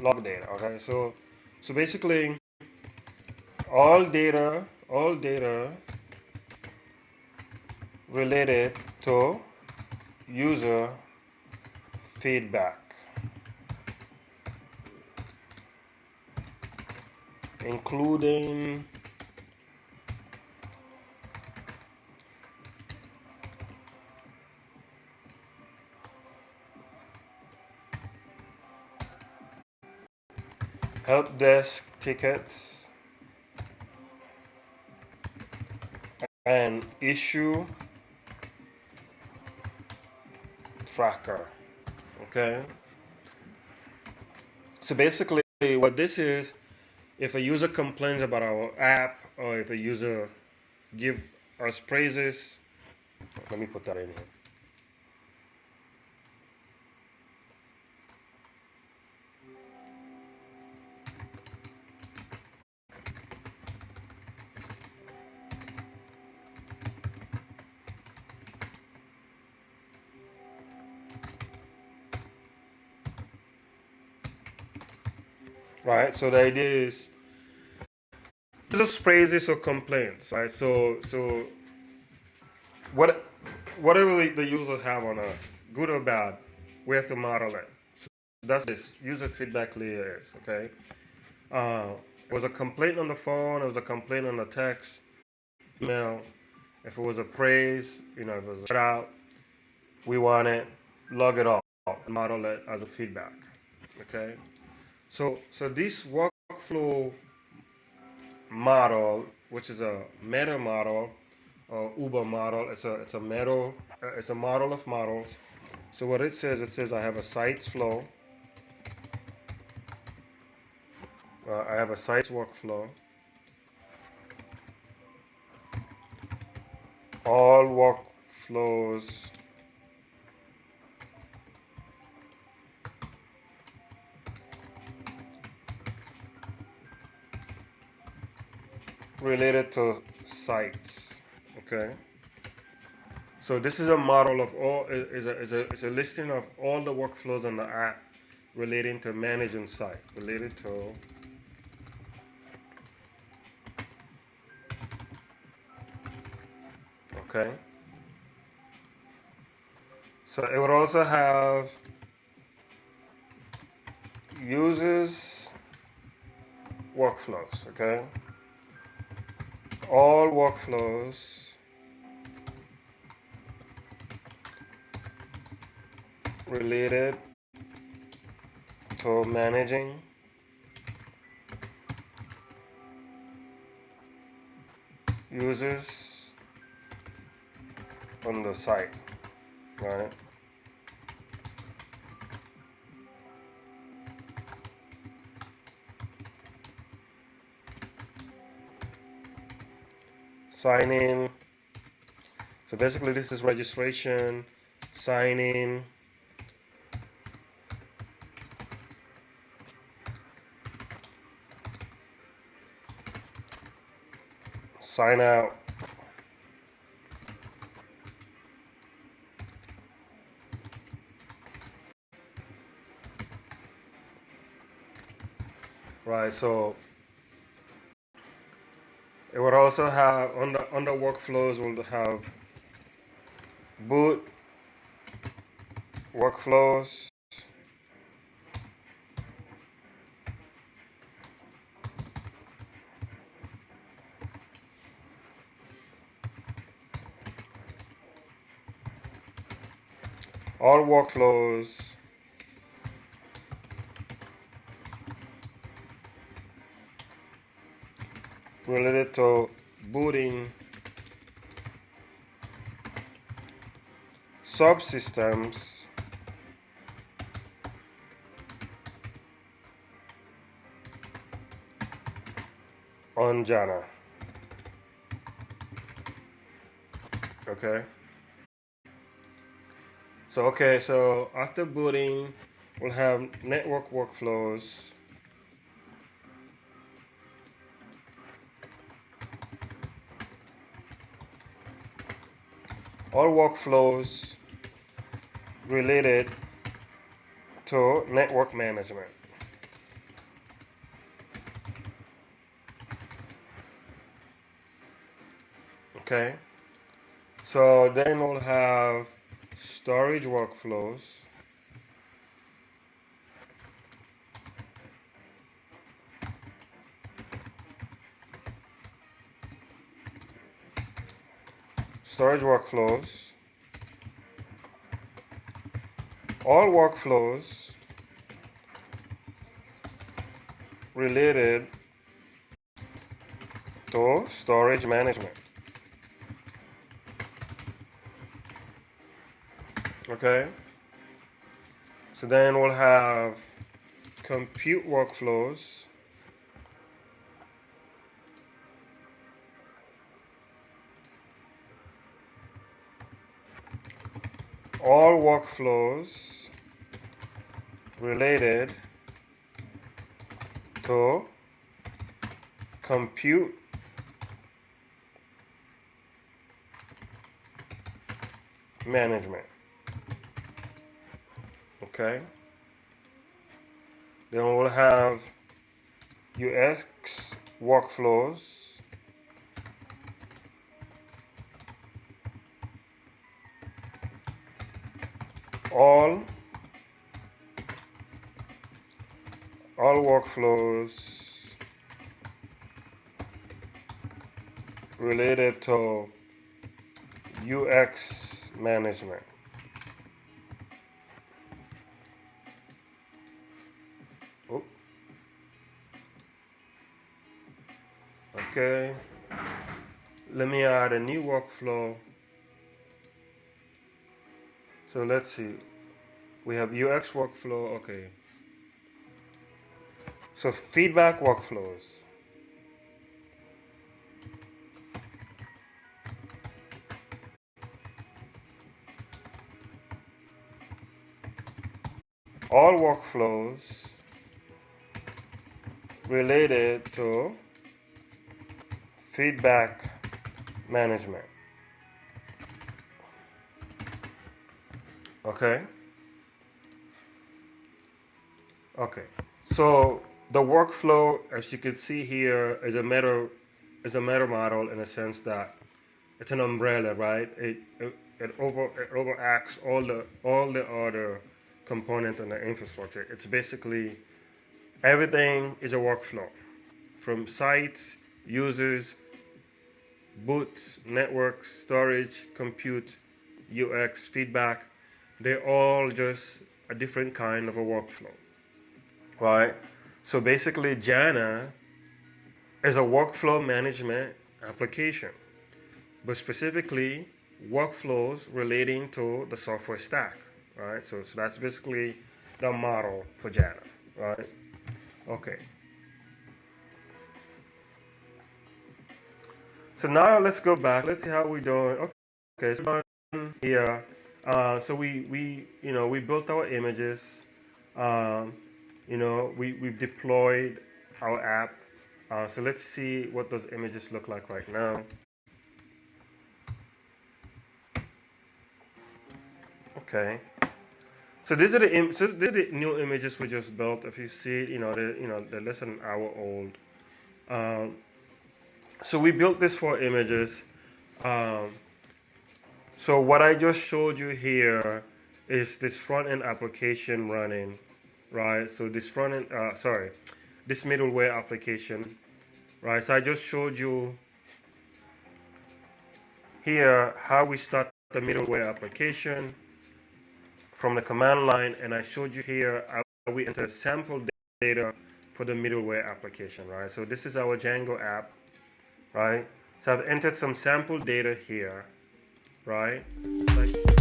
log data. Okay, so basically all data related to user feedback, including help desk tickets and issue tracker. Okay, so basically what this is, if a user complains about our app or if a user give us praises, let me put that in here. Right, so the idea is just praises or complaints, right? So whatever the user have on us, good or bad, we have to model it. So that's this user feedback layer is, okay? It was a complaint on the phone, it was a complaint on the text, email. If it was a praise, if it was a shout out, we want it, log it all, model it as a feedback, okay? So this workflow model, which is a meta model or Uber model, it's a model of models. So what it says I have a sites flow, I have a sites workflow, all workflows related to sites. Okay. So this is a model of all is a listing of all the workflows on the app relating to managing site, related to okay. So it would also have users workflows, okay? All workflows related to managing users on the site, right? Sign in. So basically this is registration, sign in, sign out, right? So it would also have under workflows will have boot workflows, all workflows related to booting subsystems on Jannah. Okay. So after booting, we'll have network workflows, all workflows related to network management. Okay, so then we'll have storage workflows. Storage workflows. All workflows related to storage management. Okay, so then we'll have compute workflows. All workflows related to compute management. Okay, then we'll have UX workflows. All workflows related to UX management. Oh. Okay, let me add a new workflow. So let's see, we have UX workflow. Okay, so feedback workflows. All workflows related to feedback management. Okay. Okay. So the workflow, as you can see here, is a meta model in a sense that it's an umbrella, right? It overacts all the other components in the infrastructure. It's basically everything is a workflow, from sites, users, boots, networks, storage, compute, UX, feedback. They're all just a different kind of a workflow, right? So basically, Jannah is a workflow management application, but specifically workflows relating to the software stack, right? So that's basically the model for Jannah, right? Okay. So now let's go back. Let's see how we're doing. Okay, so here. So we built our images. We've deployed our app. So let's see what those images look like right now. Okay. So these are the new images we just built. If you see, they're less than an hour old. So we built this for images. So what I just showed you here is this front-end application running, right? So this this middleware application, right? So I just showed you here how we start the middleware application from the command line, and I showed you here how we enter sample data for the middleware application, right? So this is our Django app, right? So I've entered some sample data here, right? Like